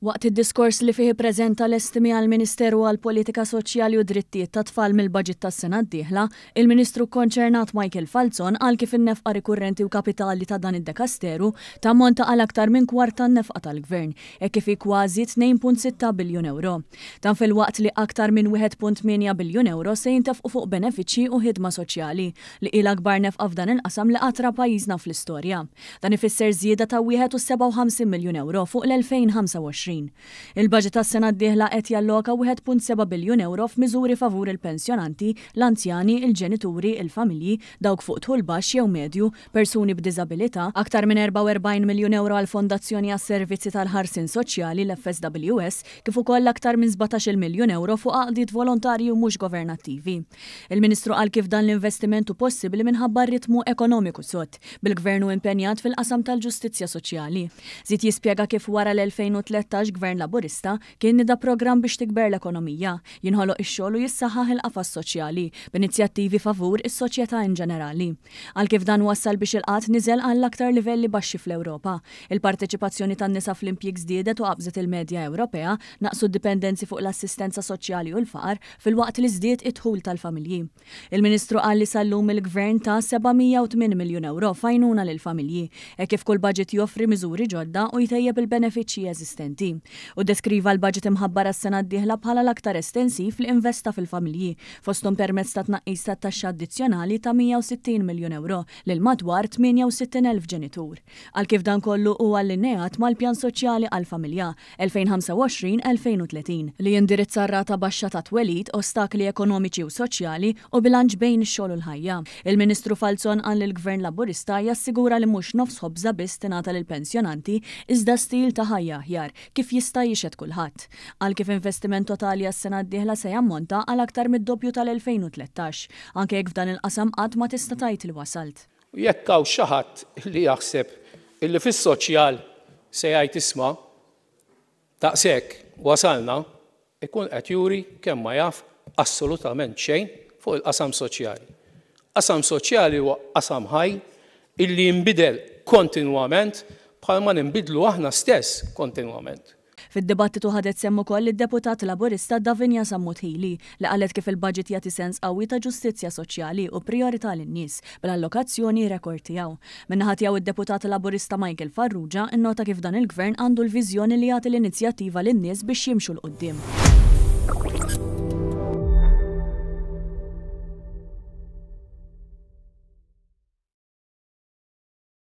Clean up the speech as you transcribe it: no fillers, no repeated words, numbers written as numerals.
Waqt id-diskors li fih ippreżenta l-estimi għall-Ministeru għall-Politika Soċjali u Drittijiet tat-Tfal mill-baġit tas-sena d-dieħla, il-Ministru konċernat Michael Falzon qal kif in-nefqa rikurrenti u kapitali ta' dan id-Dekasteru tammonta għal aktar minn kwart tan-nefqa tal-Gvern, hekk kif hi kważi 2.6 biljun euro. Dan fil-waqt li aktar minn 1.8 biljun euro se jintefqu fuq benefiċċji u ħidma soċjali li ilha akbar nefqa f'dan il-qasam li qatra pajjiżna fl-istorja. Dan ifisser żieda ta' 57 miljun euro fuq l-2025. Il-budget tas-sena d-dieħla qed jalloka 1.7 biljun euro f'miżuri favur il-pensjonanti, l-anzjani, il-ġenituri, il-familji, dawk fuq tħul baxx jew medju, persuni b'diżabilità, aktar minn 44 miljun euro għal Fondazzjoni għas-Servizzi tal-Ħarsien Soċjali l-FSWS, kif ukoll aktar minn 17 miljun euro fuq għaqdiet volontarji u mhux governattivi. Il-Ministru qal kif dan l-investimentu possibbli minħabba ritmu ekonomiku sod, bil-Gvernu impenjat fil-qasam tal-ġustizzja soċjali. Żied jispjega kif wara l-2013 Gvern Laburista kien nida programm biex tikber l-ekonomija, jinħoloq ix-xogħol u jissaħħaħ il-qafas soċjali b'inizjattivi favur is-soċjetà in ġenerali. Għal kif dan wassal biex il-qatt niżel għall aktar livelli baxxi fl-Ewropa. Il-parteċipazzjoni tan-nisa fl-impjieg żdiedet u qabżet il-medja Ewropea, naqsu d-dipendenzi fuq l-assistenza soċjali u l-faqar fil-waqt li żdied id-dħul tal-familji. Il-Ministru qal li sallum il-Gvern ta' 708 miljun euro fajnuna lill-familji, hekk kif kull budget joffri miżuri ġodda u jtejjeb il-benefiċċji eżistenti. U deskriva l-budget imħabbar għas-sena d-dieħla bħala l-aktar estensiv li investa fil-familji, fosthom permezz ta' tnaqqis ta' taxxa addizzjonali ta' 160 miljun euro lil madwar 68,000 ġenitur. Għal kif dan kollu huwa allineat mal-pjan soċjali għall-familja 2025-2030 li jindirizza rata baxxa ta' twelid, ostakli ekonomiċi u soċjali u bilanċ bejn ix-xogħol u l-ħajja. Il-Ministru Falzon qal li l-Gvern Laburista jassigura li mhux nofs ħobża biss tingħata lill-pensjonanti iżda stil ta' ħajja aħjar kif jista' jixed kulħadd. Għal kif investiment totali għas-sena d-dieħla se jammonta għal aktar mid-doppju tal-2013, anke jekk f'dan il-qasam qatt ma tista' tgħid li wasalt. Jekk hawn xi ħadd li jaħseb illi fis-soċjal se jgħid isma' daqshekk wasalna, ikun qed juri kemm ma jaf assolutament xejn fuq il-qasam soċjali. Qasam soċjali huwa qasam ħaj illi jinbidel kontinwament bħalma ninbidlu aħna stess kontinwament. Fid-dibattitu ħadet semm ukoll id-deputat Laburista Davinja Sammuthili li qalet kif il-budget jagħti sens qawwi ta' ġustizzja soċjali u prijorità lin-nies bl-allokazzjoni rekord tiegħu. Min-naħa tiegħu id-deputat Laburista Michael Farrugia innota kif dan il-Gvern għandu l-viżjoni li jagħti l-inizjattiva lin-nies biex jimxu l qudiem.